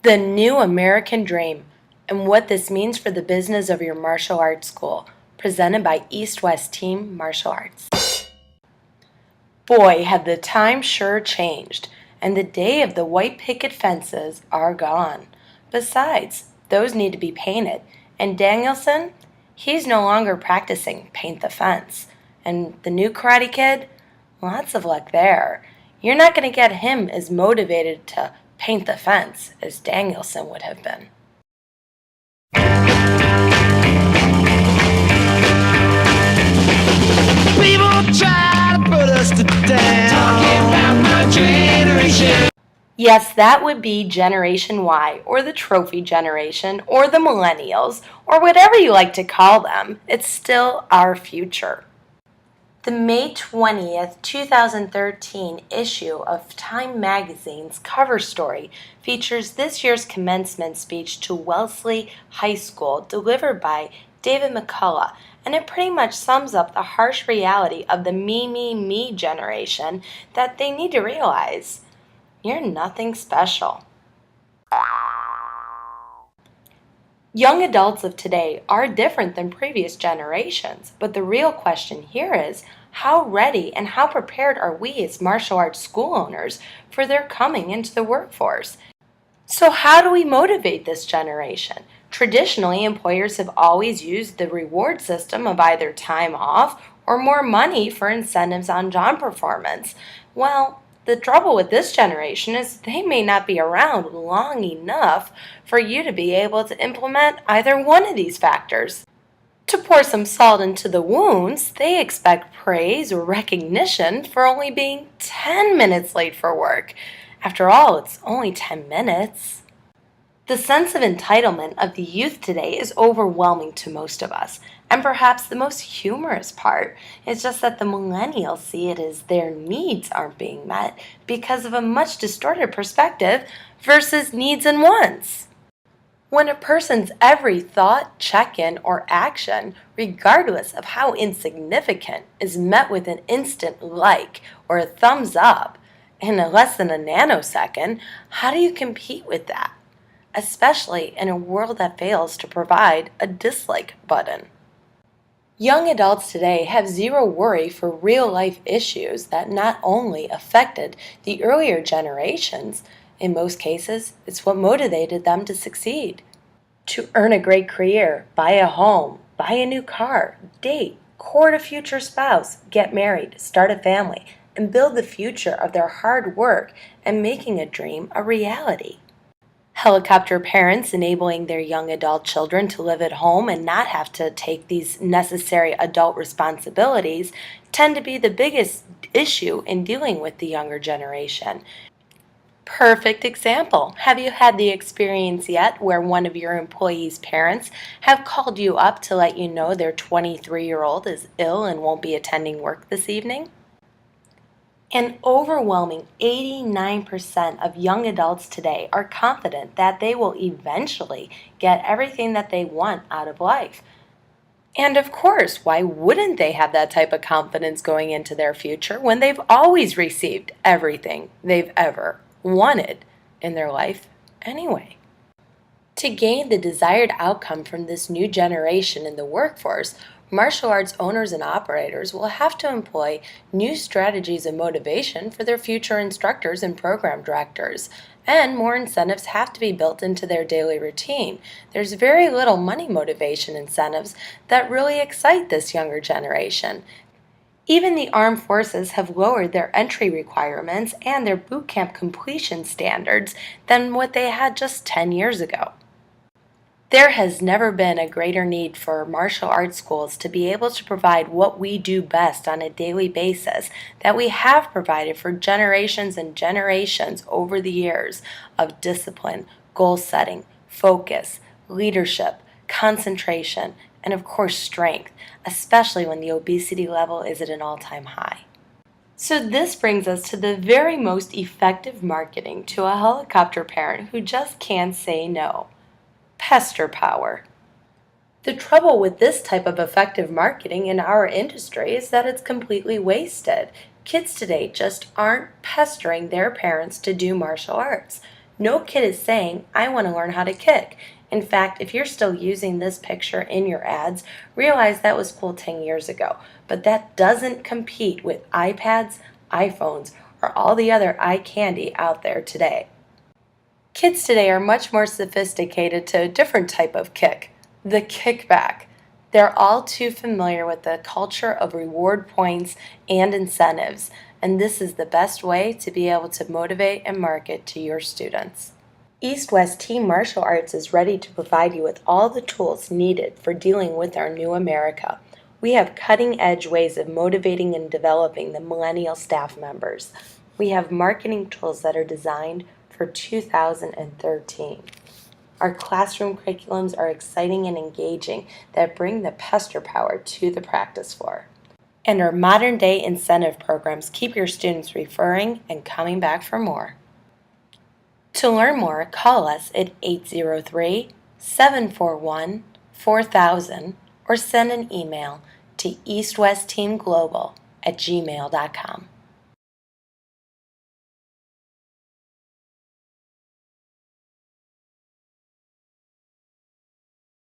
The New American Dream and what this means for the business of your martial arts school, presented by East West Team Martial Arts. Boy, have the times sure changed, and the day of the white picket fences are gone. Besides, those need to be painted, and Danielson, he's no longer practicing paint the fence. And the new Karate Kid, lots of luck there. You're not going to get him as motivated to paint the fence as Danielson would have been. People try to put us to down. Talking about my generation. Yes, that would be Generation Y, or the Trophy Generation, or the Millennials, or whatever you like to call them. It's still our future. The May 20th, 2013 issue of Time Magazine's cover story features this year's commencement speech to Wellesley High School delivered by David McCullough, and it pretty much sums up the harsh reality of the me generation that they need to realize. You're nothing special. Young adults of today are different than previous generations, but the real question here is, how ready and how prepared are we as martial arts school owners for their coming into the workforce? So how do we motivate this generation? Traditionally, employers have always used the reward system of either time off or more money for incentives on job performance. Well, the trouble with this generation is they may not be around long enough for you to be able to implement either one of these factors. To pour some salt into the wounds, they expect praise or recognition for only being 10 minutes late for work. After all, it's only 10 minutes. The sense of entitlement of the youth today is overwhelming to most of us, and perhaps the most humorous part is just that the millennials see it as their needs aren't being met because of a much distorted perspective versus needs and wants. When a person's every thought, check-in, or action, regardless of how insignificant, is met with an instant like or a thumbs up in less than a nanosecond, how do you compete with that? Especially in a world that fails to provide a dislike button. Young adults today have zero worry for real-life issues that not only affected the earlier generations, in most cases, it's what motivated them to succeed. To earn a great career, buy a home, buy a new car, date, court a future spouse, get married, start a family, and build the future of their hard work and making a dream a reality. Helicopter parents enabling their young adult children to live at home and not have to take these necessary adult responsibilities tend to be the biggest issue in dealing with the younger generation. Perfect example. Have you had the experience yet where one of your employees' parents have called you up to let you know their 23-year-old is ill and won't be attending work this evening? An overwhelming 89% of young adults today are confident that they will eventually get everything that they want out of life. And of course, why wouldn't they have that type of confidence going into their future when they've always received everything they've ever wanted in their life anyway? To gain the desired outcome from this new generation in the workforce, martial arts owners and operators will have to employ new strategies and motivation for their future instructors and program directors, and more incentives have to be built into their daily routine. There's very little money motivation incentives that really excite this younger generation. Even the armed forces have lowered their entry requirements and their boot camp completion standards than what they had just 10 years ago. There has never been a greater need for martial arts schools to be able to provide what we do best on a daily basis that we have provided for generations and generations over the years of discipline, goal setting, focus, leadership, concentration, and of course strength, especially when the obesity level is at an all-time high. So this brings us to the very most effective marketing to a helicopter parent who just can't say no. Pester power. The trouble with this type of effective marketing in our industry is that it's completely wasted. Kids today just aren't pestering their parents to do martial arts. No kid is saying, I want to learn how to kick. In fact, if you're still using this picture in your ads, realize that was cool 10 years ago. But that doesn't compete with iPads, iPhones, or all the other eye candy out there today. Kids today are much more sophisticated to a different type of kick, the kickback. They're all too familiar with the culture of reward points and incentives, and this is the best way to be able to motivate and market to your students. East West Team Martial Arts is ready to provide you with all the tools needed for dealing with our new America. We have cutting-edge ways of motivating and developing the Millennial staff members. We have marketing tools that are designed for 2013. Our classroom curriculums are exciting and engaging that bring the Pester Power to the practice floor. And our modern-day incentive programs keep your students referring and coming back for more. To learn more, call us at 803-741-4000 or send an email to eastwestteamglobal@gmail.com.